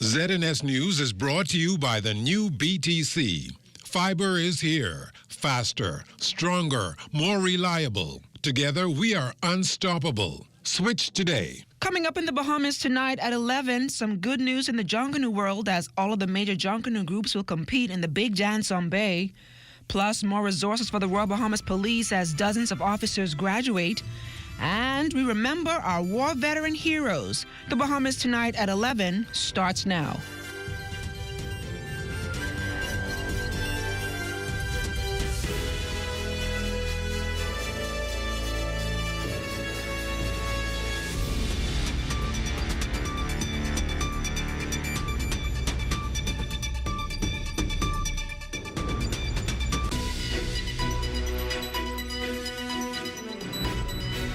ZNS News is brought to you by the new BTC. Fiber is here. Faster, stronger, more reliable. Together, we are unstoppable. Switch today. Coming up in the Bahamas tonight at 11, some good news in the Junkanoo world as all of the major Junkanoo groups will compete in the Big Dance on Bay. Plus, more resources for the Royal Bahamas Police as dozens of officers graduate. And we remember our war veteran heroes. The Bahamas tonight at 11 starts now.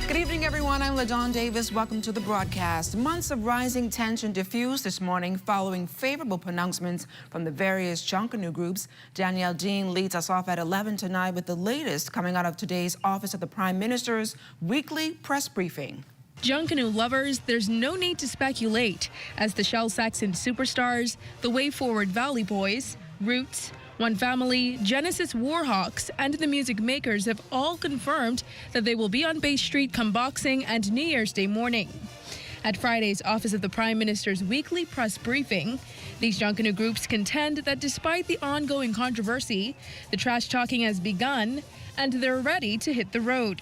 Good evening, everyone. I'm LaDawn Davis. Welcome to the broadcast. Months of rising tension diffused this morning following favorable pronouncements from the various Junkanoo groups. Danielle Dean leads us off at 11 tonight with the latest coming out of today's Office of the Prime Minister's weekly press briefing. Junkanoo lovers, there's no need to speculate, as the Shell Saxon Superstars, the Way Forward Valley Boys, Roots, One Family, Genesis Warhawks, and the Music Makers have all confirmed that they will be on Bay Street come Boxing and New Year's Day morning. At Friday's Office of the Prime Minister's weekly press briefing, these Junkanoo groups contend that despite the ongoing controversy, the trash talking has begun and they're ready to hit the road.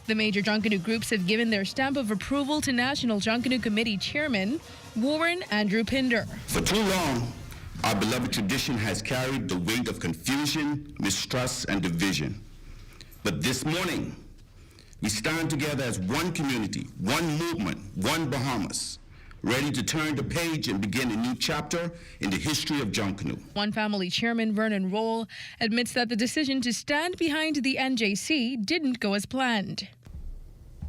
The major Junkanoo groups have given their stamp of approval to National Junkanoo Committee Chairman Warren Andrew Pinder. For too long, our beloved tradition has carried the weight of confusion, mistrust, and division. But this morning, we stand together as one community, one movement, one Bahamas, ready to turn the page and begin a new chapter in the history of Junkanoo. One Family Chairman Vernon Roll admits that the decision to stand behind the NJC didn't go as planned.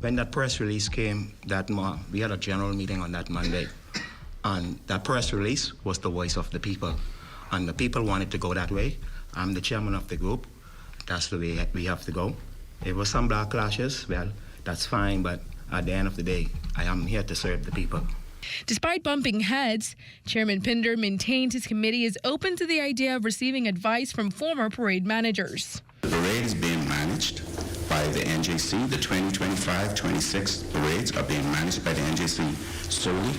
When that press release came we had a general meeting on that Monday. And that press release was the voice of the people. And the people wanted to go that way. I'm the chairman of the group. That's the way we have to go. There were some backlashes. Well, that's fine, but at the end of the day, I am here to serve the people. Despite bumping heads, Chairman Pinder maintained his committee is open to the idea of receiving advice from former parade managers. The parade is being managed by the NJC. The 2025-26 parades are being managed by the NJC solely.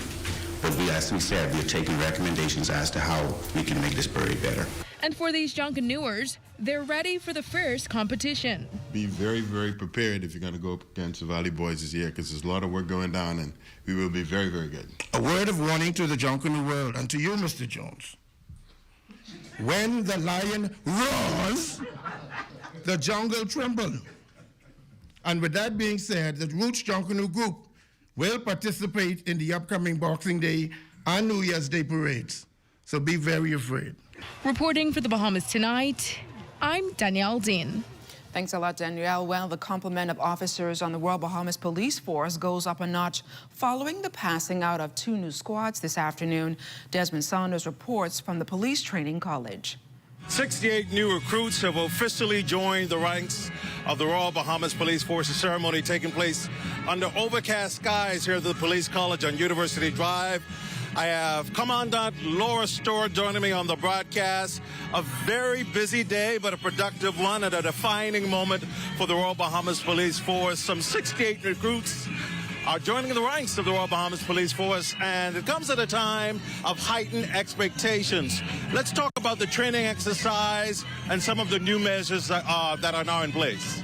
But as we said, we're taking recommendations as to how we can make this parade better. And for these Junkanooers, they're ready for the first competition. Be very, very prepared if you're going to go up against the Valley Boys this year, because there's a lot of work going down, and we will be very, very good. A word of warning to the Junkanoo world and to you, Mr. Jones. When the lion roars, the jungle trembles. And with that being said, the Roots Junkanoo group will participate in the upcoming Boxing Day and New Year's Day parades. So be very afraid. Reporting for the Bahamas tonight, I'm Danielle Dean. Thanks a lot, Danielle. Well, the complement of officers on the Royal Bahamas Police Force goes up a notch following the passing out of 2 new squads this afternoon. Desmond Saunders reports from the Police Training College. 68 new recruits have officially joined the ranks of the Royal Bahamas Police Force. A ceremony taking place under overcast skies here at the Police College on University Drive. I have Commandant Laura Storr joining me on the broadcast. A very busy day, but a productive one and a defining moment for the Royal Bahamas Police Force. Some 68 recruits are joining the ranks of the Royal Bahamas Police Force, and it comes at a time of heightened expectations. Let's talk about the training exercise and some of the new measures that are now in place.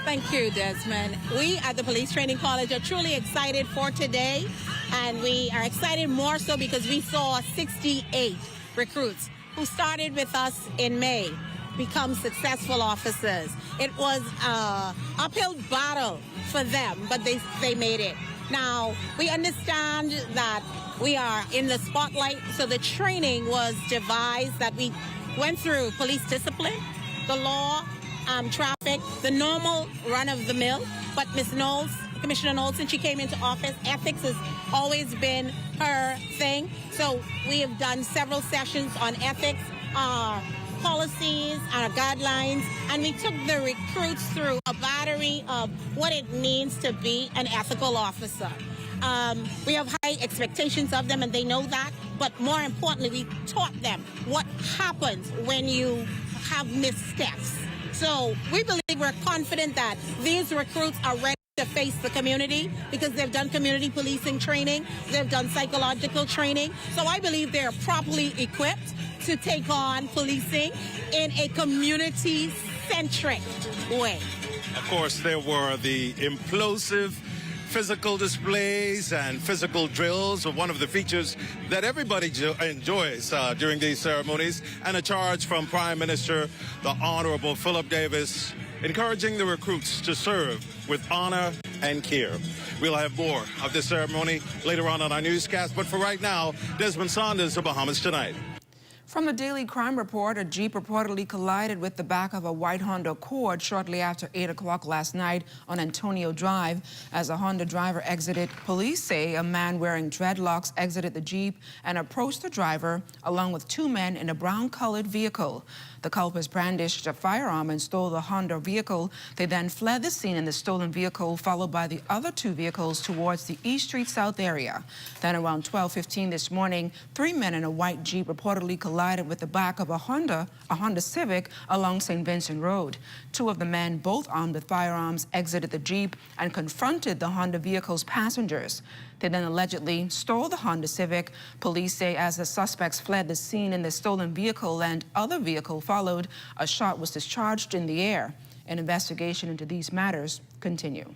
Thank you, Desmond. We at the Police Training College are truly excited for today, and we are excited more so because we saw 68 recruits who started with us in May become successful officers. It was an uphill battle for them, but they made it. Now, we understand that we are in the spotlight, so the training was devised that we went through police discipline, the law, traffic, the normal run-of-the-mill, but Ms. Knowles, Commissioner Knowles, since she came into office, ethics has always been her thing. So we have done several sessions on ethics, policies, our guidelines, and we took the recruits through a battery of what it means to be an ethical officer. We have high expectations of them, and they know that. But more importantly, we taught them what happens when you have missteps. So we believe we're confident that these recruits are ready to face the community because they've done community policing training, they've done psychological training. So I believe they're properly equipped to take on policing in a community-centric way. Of course, there were the implosive physical displays and physical drills are one of the features that everybody enjoys during these ceremonies, and a charge from Prime Minister, the Honorable Philip Davis, encouraging the recruits to serve with honor and care. We'll have more of this ceremony later on our newscast, but for right now, Desmond Saunders of Bahamas Tonight. From the Daily Crime Report, a Jeep reportedly collided with the back of a white Honda Accord shortly after 8 o'clock last night on Antonio Drive. As a Honda driver exited, police say a man wearing dreadlocks exited the Jeep and approached the driver along with two men in a brown-colored vehicle. The culprits brandished a firearm and stole the Honda vehicle. They then fled the scene in the stolen vehicle, followed by the other two vehicles towards the East Street South area. Then around 12:15 this morning, three men in a white Jeep reportedly collided with the back of a Honda Civic along St. Vincent Road. Two of the men, both armed with firearms, exited the Jeep and confronted the Honda vehicle's passengers. They then allegedly stole the Honda Civic. Police say as the suspects fled the scene in the stolen vehicle and other vehicle followed, a shot was discharged in the air. An investigation into these matters continue.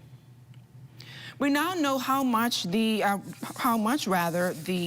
We now know how much the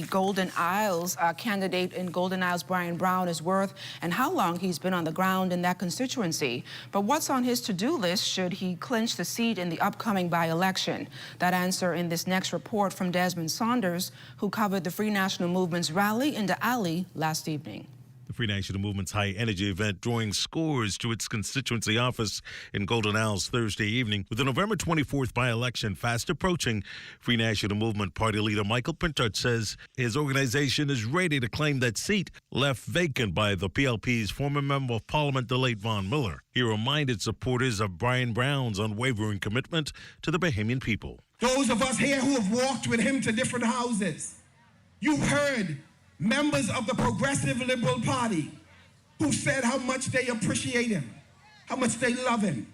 Golden Isles candidate in Golden Isles, Brian Brown, is worth and how long he's been on the ground in that constituency. But what's on his to-do list should he clinch the seat in the upcoming by-election? That answer in this next report from Desmond Saunders, who covered the Free National Movement's rally in the alley last evening. The Free National Movement's high-energy event drawing scores to its constituency office in Golden Isles Thursday evening. With the November 24th by-election fast approaching, Free National Movement Party leader Michael Pintard says his organization is ready to claim that seat left vacant by the PLP's former Member of Parliament, the late Von Miller. He reminded supporters of Brian Brown's unwavering commitment to the Bahamian people. Those of us here who have walked with him to different houses, you've heard members of the Progressive Liberal Party who said how much they appreciate him, how much they love him,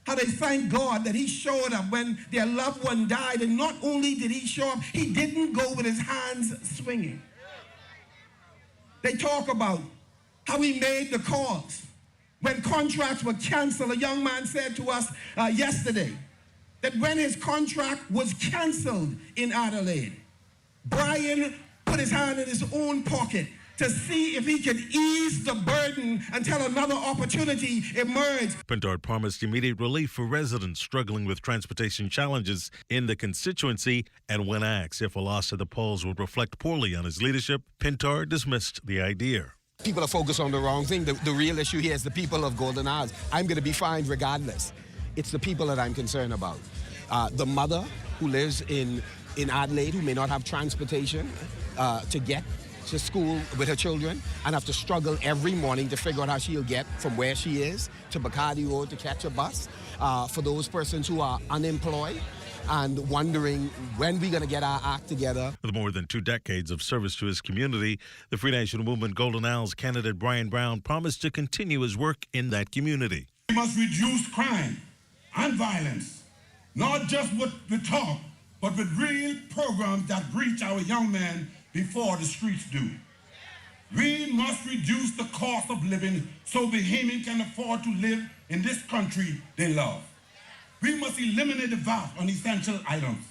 how they thank God that he showed up when their loved one died. And not only did he show up, he didn't go with his hands swinging. They talk about how he made the calls. When contracts were canceled, a young man said to us yesterday that when his contract was canceled in Adelaide, Brian put his hand in his own pocket to see if he could ease the burden until another opportunity emerged. Pintard promised immediate relief for residents struggling with transportation challenges in the constituency, and when asked if a loss at the polls would reflect poorly on his leadership, Pintard dismissed the idea. People are focused on the wrong thing. The real issue here is the people of Golden Isles. I'm going to be fine regardless. It's the people that I'm concerned about. The mother who lives in Adelaide who may not have transportation to get to school with her children and have to struggle every morning to figure out how she'll get from where she is to Bacardi Road to catch a bus. For those persons who are unemployed and wondering when we're going to get our act together. With more than 2 decades of service to his community, the Free National Movement Golden Isles candidate Brian Brown promised to continue his work in that community. We must reduce crime and violence, not just with talk, but with real programs that reach our young men before the streets do. We must reduce the cost of living so Bahamians can afford to live in this country they love. We must eliminate the VAT on essential items,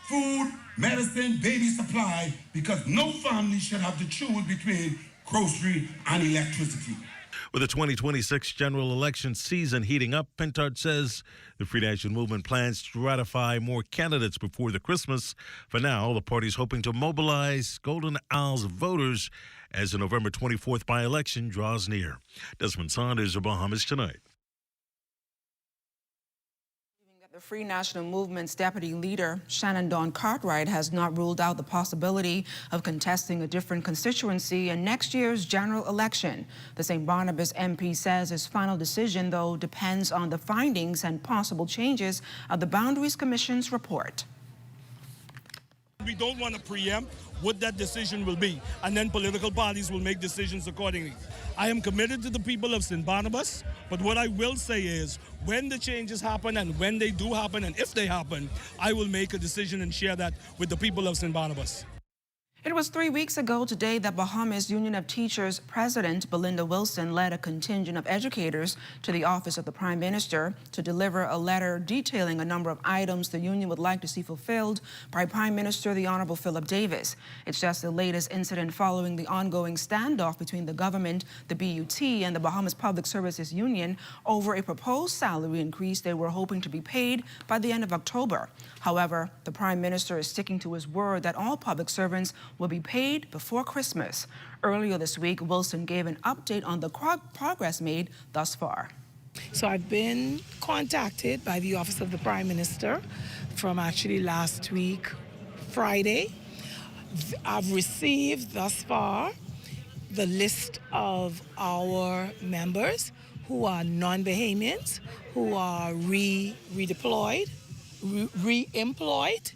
food, medicine, baby supply, because no family should have to choose between grocery and electricity. With the 2026 general election season heating up, Pintard says the Free National Movement plans to ratify more candidates before the Christmas. For now, the party is hoping to mobilize Golden Isles voters as the November 24th by-election draws near. Desmond Saunders of Bahamas Tonight. The Free National Movement's deputy leader, Shannon Dawn Cartwright, has not ruled out the possibility of contesting a different constituency in next year's general election. The St. Barnabas MP says his final decision, though, depends on the findings and possible changes of the Boundaries Commission's report. we don't want to preempt what that decision will be, and then political parties will make decisions accordingly. I am committed to the people of St. Barnabas, but what I will say is when the changes happen and when they do happen and if they happen, I will make a decision and share that with the people of St. Barnabas. It was 3 weeks ago today that Bahamas Union of Teachers President Belinda Wilson led a contingent of educators to the office of the Prime Minister to deliver a letter detailing a number of items the union would like to see fulfilled by Prime Minister the Honorable Philip Davis. It's just the latest incident following the ongoing standoff between the government, the BUT, and the Bahamas Public Services Union over a proposed salary increase they were hoping to be paid by the end of October. However, the Prime Minister is sticking to his word that all public servants will be paid before Christmas. Earlier this week, Wilson gave an update on the progress made thus far. So I've been contacted by the Office of the Prime Minister from actually last week, Friday. I've received thus far the list of our members who are non-Bahamians, who are redeployed, re-employed.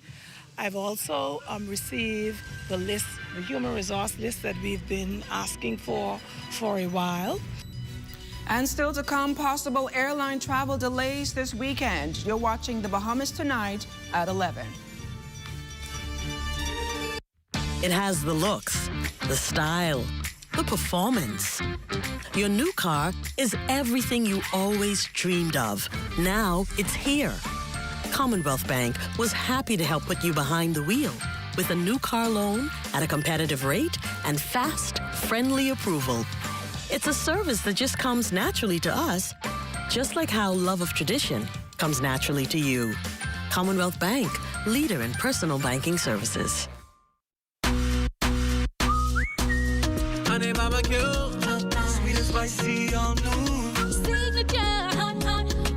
I've also received the list, the human resource list that we've been asking for a while. And still to come, possible airline travel delays this weekend. You're watching the Bahamas Tonight at 11. It has the looks, the style, the performance. Your new car is everything you always dreamed of. Now it's here. Commonwealth Bank was happy to help put you behind the wheel with a new car loan at a competitive rate and fast, friendly approval. It's a service that just comes naturally to us, just like how love of tradition comes naturally to you. Commonwealth Bank, leader in personal banking services. Honey barbecue, sweet and spicy, all new. Signature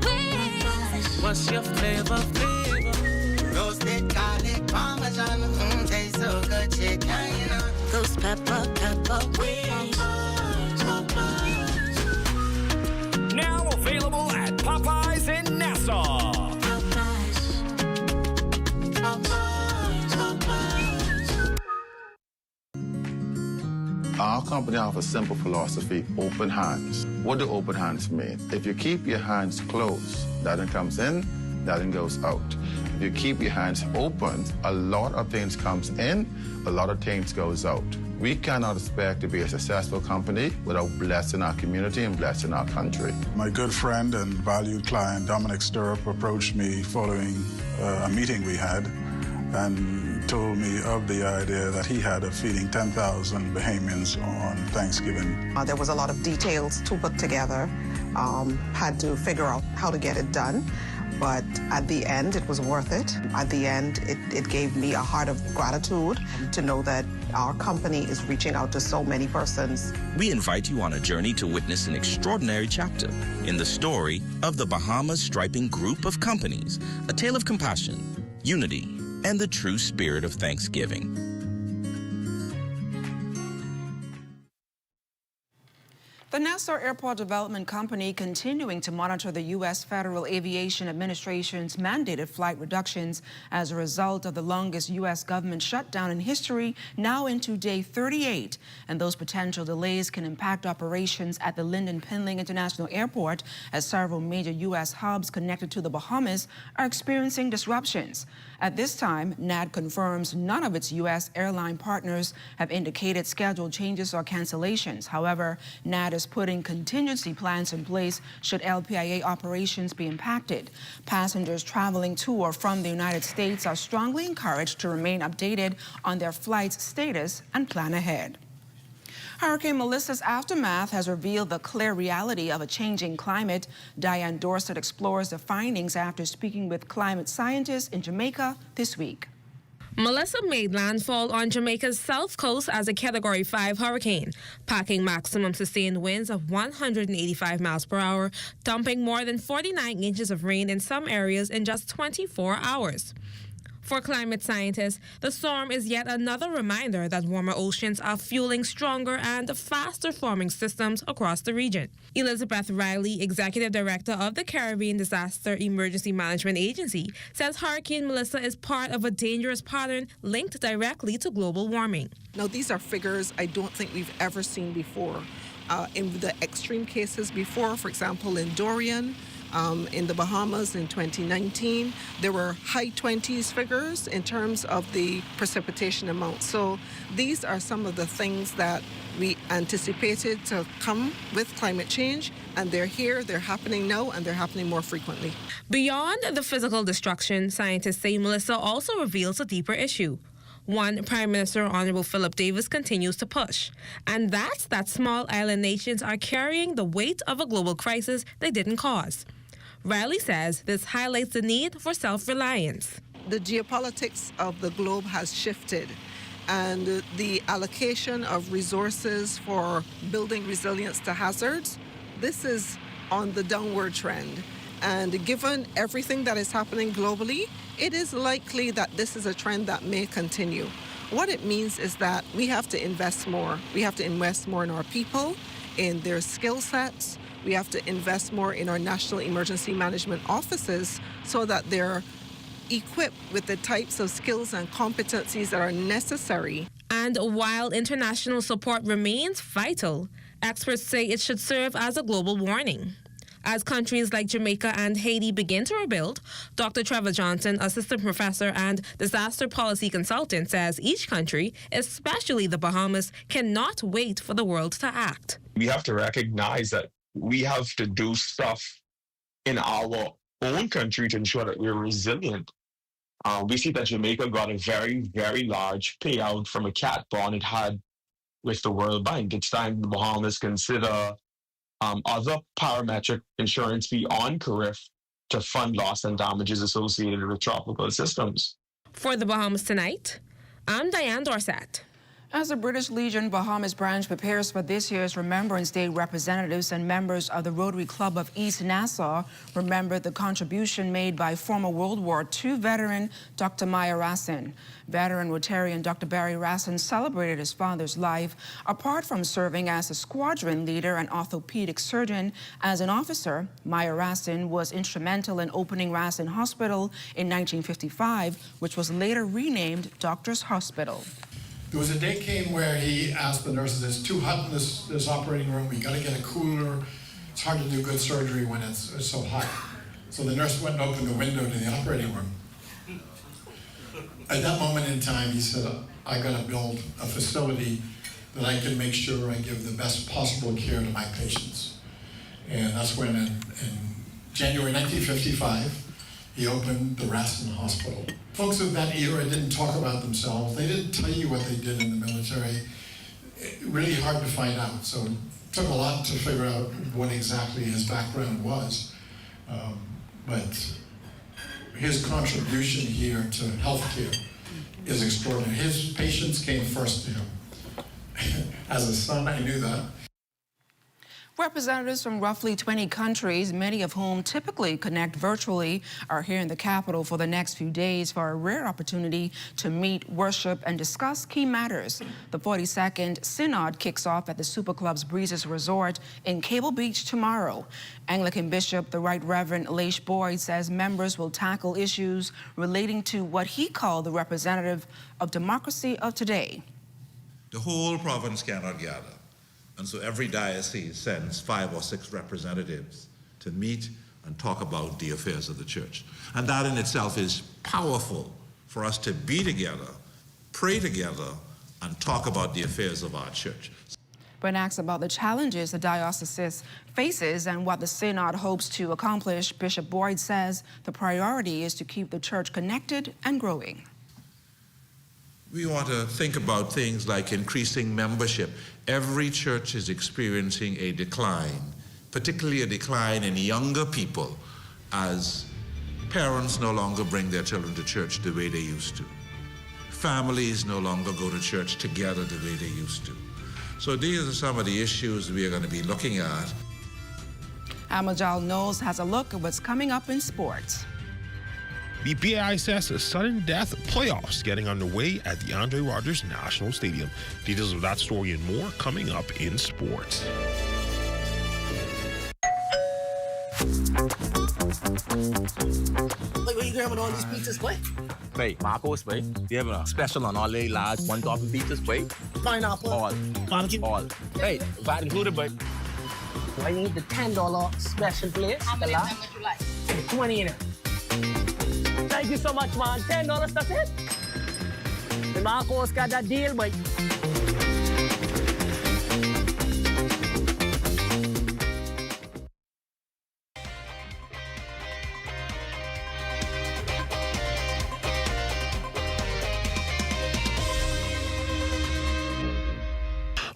wings. What's your flavor? Roasted garlic parmesan, tastes so good, chicken. Ghost pepper wings. Now available at Popeyes in Nassau. Our company offers a simple philosophy, open hands. What do open hands mean? If you keep your hands closed, nothing comes in, nothing goes out. If you keep your hands open, a lot of things comes in, a lot of things goes out. We cannot expect to be a successful company without blessing our community and blessing our country. My good friend and valued client, Dominic Stirrup, approached me following a meeting we had and told me of the idea that he had of feeding 10,000 Bahamians on Thanksgiving. There was a lot of details to put together, had to figure out how to get it done. But at the end, it was worth it. At the end, it gave me a heart of gratitude to know that our company is reaching out to so many persons. We invite you on a journey to witness an extraordinary chapter in the story of the Bahamas Striping Group of Companies, a tale of compassion, unity, and the true spirit of Thanksgiving. The Nassau Airport Development Company continuing to monitor the U.S. Federal Aviation Administration's mandated flight reductions as a result of the longest U.S. government shutdown in history, now into day 38. And those potential delays can impact operations at the Lynden Pinling International Airport, as several major U.S. hubs connected to the Bahamas are experiencing disruptions. At this time, NAD confirms none of its U.S. airline partners have indicated schedule changes or cancellations. However, NAD is putting contingency plans in place should LPIA operations be impacted. Passengers traveling to or from the United States are strongly encouraged to remain updated on their flight's status and plan ahead. Hurricane Melissa's aftermath has revealed the clear reality of a changing climate. Diane Dorsett explores the findings after speaking with climate scientists in Jamaica this week. Melissa made landfall on Jamaica's south coast as a Category 5 hurricane, packing maximum sustained winds of 185 miles per hour, dumping more than 49 inches of rain in some areas in just 24 hours. For climate scientists, the storm is yet another reminder that warmer oceans are fueling stronger and faster forming systems across the region. Elizabeth Riley, Executive Director of the Caribbean Disaster Emergency Management Agency, says Hurricane Melissa is part of a dangerous pattern linked directly to global warming. Now, these are figures I don't think we've ever seen before. In the extreme cases before, for example, in Dorian, in the Bahamas in 2019, there were high 20s figures in terms of the precipitation amount. So these are some of the things that we anticipated to come with climate change, and they're here, they're happening now, and they're happening more frequently. Beyond the physical destruction, scientists say Melissa also reveals a deeper issue. One, Prime Minister Honorable Philip Davis continues to push, and that's that small island nations are carrying the weight of a global crisis they didn't cause. Riley says this highlights the need for self-reliance. The geopolitics of the globe has shifted, and the allocation of resources for building resilience to hazards, this is on the downward trend. And given everything that is happening globally, it is likely that this is a trend that may continue. What it means is that we have to invest more. We have to invest more in our people, in their skill sets. We have to invest more in our national emergency management offices so that they're equipped with the types of skills and competencies that are necessary. And while international support remains vital, experts say it should serve as a global warning. As countries like Jamaica and Haiti begin to rebuild, Dr. Trevor Johnson, assistant professor and disaster policy consultant, says each country, especially the Bahamas, cannot wait for the world to act. We have to recognize that we have to do stuff in our own country to ensure that we're resilient. We see that Jamaica got a very, very large payout from a cat bond it had with the World Bank. It's time the Bahamas consider other parametric insurance beyond CARIF to fund loss and damages associated with tropical systems. For the Bahamas Tonight, I'm Diane Dorset. As the British Legion Bahamas branch prepares for this year's Remembrance Day, representatives and members of the Rotary Club of East Nassau remembered the contribution made by former World War II veteran Dr. Maya Rassin. Veteran Rotarian Dr. Barry Rassin celebrated his father's life. Apart from serving as a squadron leader and orthopedic surgeon, as an officer, Maya Rassin was instrumental in opening Rassin Hospital in 1955, which was later renamed Doctors Hospital. There was a day came where he asked the nurses, it's too hot in this operating room, we gotta get a cooler. It's hard to do good surgery when it's so hot. So the nurse went and opened the window to the operating room. At that moment in time, he said, I gotta build a facility that I can make sure I give the best possible care to my patients. And that's when in January 1955, he opened the Rassin Hospital. Folks of that era didn't talk about themselves. They didn't tell you what they did in the military. Really hard to find out. So it took a lot to figure out what exactly his background was. But his contribution here to healthcare is extraordinary. His patients came first to him. As a son, I knew that. Representatives from roughly 20 countries, many of whom typically connect virtually, are here in the capital for the next few days for a rare opportunity to meet, worship, and discuss key matters. The 42nd Synod kicks off at the Super Club's Breezes Resort in Cable Beach tomorrow. Anglican Bishop, the Right Reverend Leish Boyd, says members will tackle issues relating to what he called the representative of democracy of today. The whole province cannot gather. And so every diocese sends 5 or 6 representatives to meet and talk about the affairs of the church. And that in itself is powerful for us to be together, pray together, and talk about the affairs of our church. When asked about the challenges the diocese faces and what the Synod hopes to accomplish, Bishop Boyd says the priority is to keep the church connected and growing. We want to think about things like increasing membership. Every church is experiencing a decline, particularly a decline in younger people, as parents no longer bring their children to church the way they used to. Families no longer go to church together the way they used to. So these are some of the issues we are going to be looking at. Amajal Knowles has a look at what's coming up in sports. The BAISS sudden death playoffs getting underway at the Andre Rogers National Stadium. Details of that story and more coming up in sports. Wait, where you grabbing all these pizzas, boy? Wait, Marcos, wait. We have a special on all the large one-topping pizzas, wait. Pineapple. All. Barbecue. All. Hey, VAT included, but I need the $10 special plate. How many would you like? 20 in it. Thank you so much, man. $10, that's it? The Marcos got that deal, boy.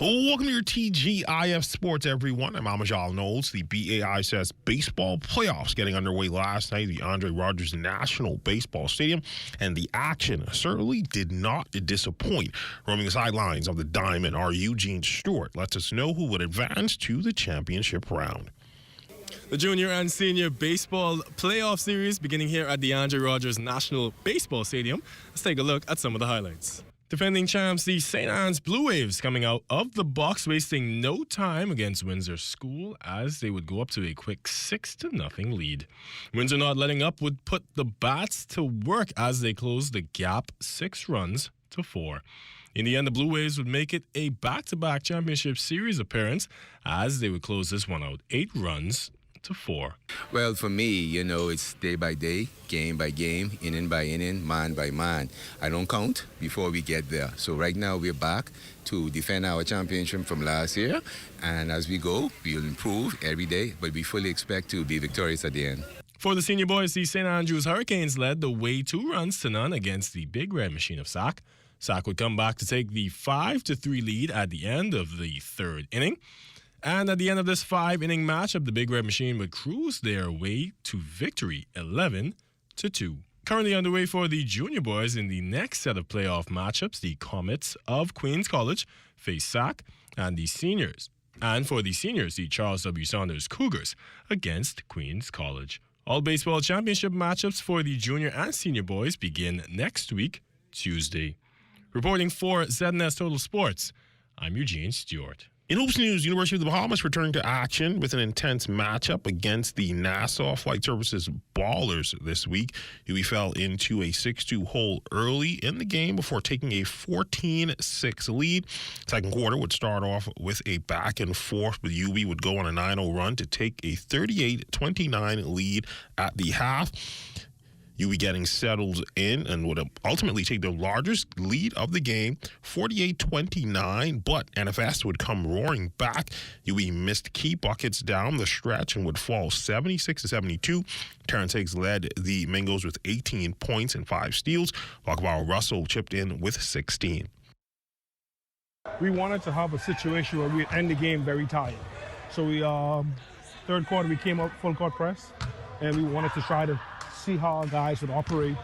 Welcome to your TGIF Sports, everyone. I'm Amajal Knowles. The BAISS baseball playoffs getting underway last night at the Andre Rogers National Baseball Stadium, and the action certainly did not disappoint. Roaming the sidelines of the Diamond, our Eugene Stewart lets us know who would advance to the championship round. The junior and senior baseball playoff series beginning here at the Andre Rogers National Baseball Stadium. Let's take a look at some of the highlights. Defending champs, the St. Anne's Blue Waves coming out of the box, wasting no time against Windsor School as they would go up to a quick 6-0 lead. Windsor not letting up would put the bats to work as they closed the gap 6 runs to 4. In the end, the Blue Waves would make it a back-to-back championship series appearance as they would close this one out 8 runs to 4. Well, for me, you know, it's day by day, game by game, inning by inning, man by man. I don't count before we get there. So right now we're back to defend our championship from last year. And as we go, we'll improve every day, but we fully expect to be victorious at the end. For the senior boys, the St. Andrews Hurricanes led the way 2-0 against the Big Red Machine of Sac. Sac would come back to take the 5-3 lead at the end of the 3rd inning. And at the end of this 5-inning matchup, the Big Red Machine would cruise their way to victory 11-2. Currently underway for the junior boys in the next set of playoff matchups, the Comets of Queens College face Sac and the seniors. And for the seniors, the Charles W. Saunders Cougars against Queens College. All baseball championship matchups for the junior and senior boys begin next week, Tuesday. Reporting for ZNS Total Sports, I'm Eugene Stewart. In hoops news, University of the Bahamas returned to action with an intense matchup against the Nassau Flight Services Ballers this week. We fell into a 6-2 hole early in the game before taking a 14-6 lead. Second quarter would start off with a back and forth, but UB would go on a 9-0 run to take a 38-29 lead at the half. UB getting settled in and would ultimately take the largest lead of the game, 48-29, but NFS would come roaring back. UB missed key buckets down the stretch and would fall 76-72. Terrence Higgs led the Mingos with 18 points and 5 steals, while Russell chipped in with 16. We wanted to have a situation where we'd end the game very tired. So we, third quarter, we came up full court press, and we wanted to try to see how our guys would operate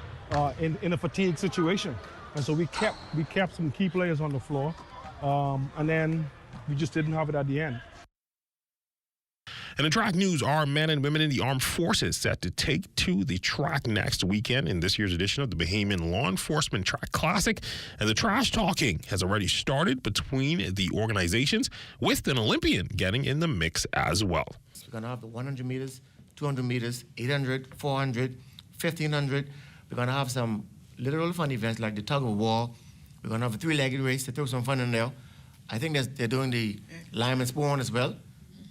in a fatigue situation. And so we kept some key players on the floor, and then we just didn't have it at the end. And in track news, our men and women in the armed forces set to take to the track next weekend in this year's edition of the Bahamian Law Enforcement Track Classic. And the trash talking has already started between the organizations, with an Olympian getting in the mix as well. We're going to have the 100 meters, 200 meters, 800, 400, 1500. We're going to have some literal fun events like the tug of war. We're going to have a 3-legged race to throw some fun in there. I think they're doing the lime and spawn as well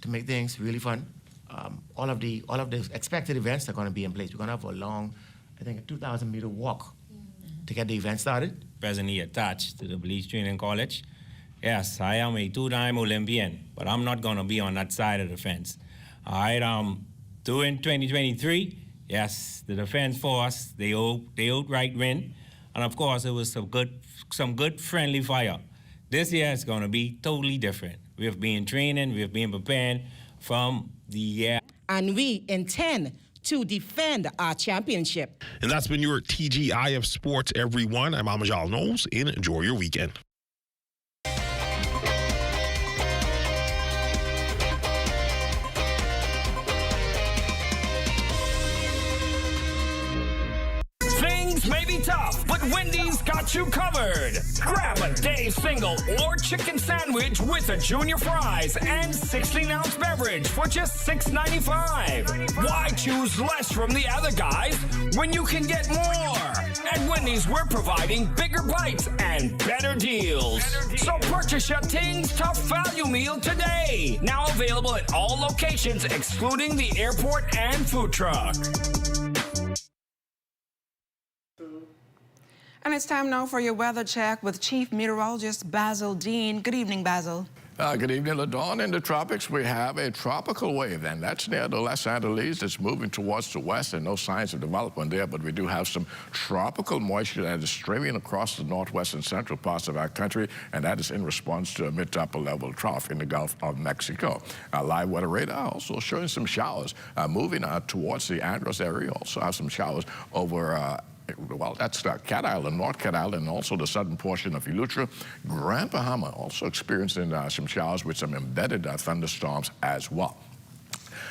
to make things really fun. All of the expected events are going to be in place. We're going to have a long, I think, a 2,000-meter walk to get the event started. Presently attached to the Police Training College. Yes, I am a 2-time Olympian, but I'm not going to be on that side of the fence. All right, during 2023, yes, the Defense Force, they outright win. And of course, it was some good friendly fire. This year it's going to be totally different. We have been training, we have been preparing from the year. And we intend to defend our championship. And that's been your TGIF Sports, everyone. I'm Amajal Knowles. Enjoy your weekend. may be tough, but Wendy's got you covered. Grab a day single or chicken sandwich with a junior fries and 16-ounce beverage for just $6.95. Why choose less from the other guys when you can get more? At Wendy's, we're providing bigger bites and better deals. So purchase your Tings Tough Value Meal today. Now available at all locations, excluding the airport and food truck. And it's time now for your weather check with Chief Meteorologist Basil Dean. Good evening, Basil. Good evening, LaDawn. In the tropics, we have a tropical wave, and that's near the Los Angeles. It's moving towards the west, and no signs of development there, but we do have some tropical moisture that is streaming across the northwest and central parts of our country, and that is in response to a mid to upper level trough in the Gulf of Mexico. Our live weather radar also showing some showers moving towards the Andros area. Also have some showers over well, that's Cat Island, North Cat Island, and also the southern portion of Eleuthera. Grand Bahama also experiencing some showers with some embedded thunderstorms as well.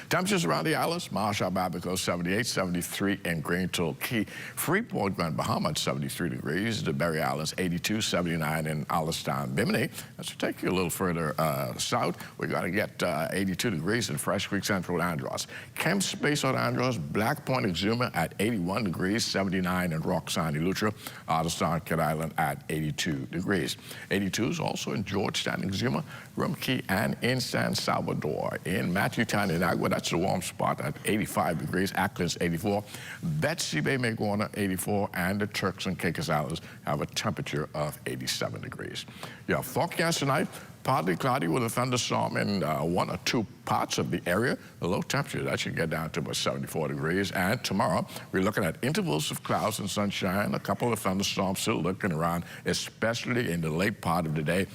Temperatures around the islands: Marshall, Babaco, 78, 73 in Greenville Key. Freeport, Grand Bahama at 73 degrees. The Berry Islands, 82, 79 in Alistown, Bimini. As we take you a little further south, we're going to get 82 degrees in Fresh Creek, Central Andros. Camp Space on Andros, Black Point, Exuma at 81 degrees, 79 in Roxanne, Eleuthera. Alistown, Cat Island at 82 degrees. 82 is also in Georgetown, Exuma, Rum Key, and in San Salvador. In Matthewtown, in Agua, that's the warm spot at 85 degrees. Ackland's 84. Betsy Bay, Maguana, 84. And the Turks and Caicos Islands have a temperature of 87 degrees. Your forecast tonight: partly cloudy with a thunderstorm in one or two parts of the area. The low temperature, that should get down to about 74 degrees. And tomorrow, we're looking at intervals of clouds and sunshine. A couple of thunderstorms still looking around, especially in the late part of the day,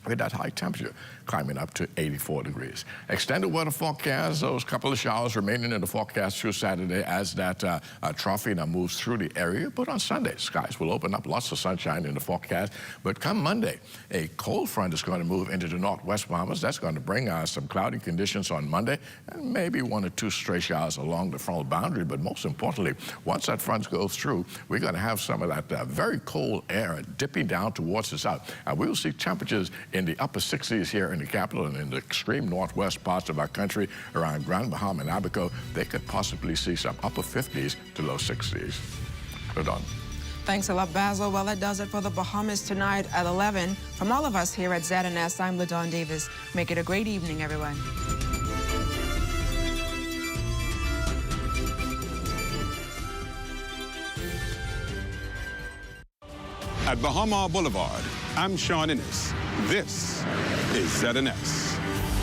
with that high temperature climbing up to 84 degrees. Extended weather forecast: those couple of showers remaining in the forecast through Saturday as that trough moves through the area. But on Sunday, skies will open up, lots of sunshine in the forecast. But come Monday, a cold front is going to move into the northwest Bahamas. That's going to bring some cloudy conditions on Monday, and maybe one or two stray showers along the frontal boundary. But most importantly, once that front goes through, we're going to have some of that very cold air dipping down towards the south. We will see temperatures in the upper 60s here in the capital and in the extreme northwest parts of our country around Grand Bahama and Abaco. They could possibly see some upper 50s to low 60s. We're done. Thanks a lot, Basil. Well, that does it for the Bahamas tonight at 11. From all of us here at ZNS, I'm LaDawn Davis. Make it a great evening, everyone. At Bahama Boulevard, I'm Sean Innes. This is ZNS.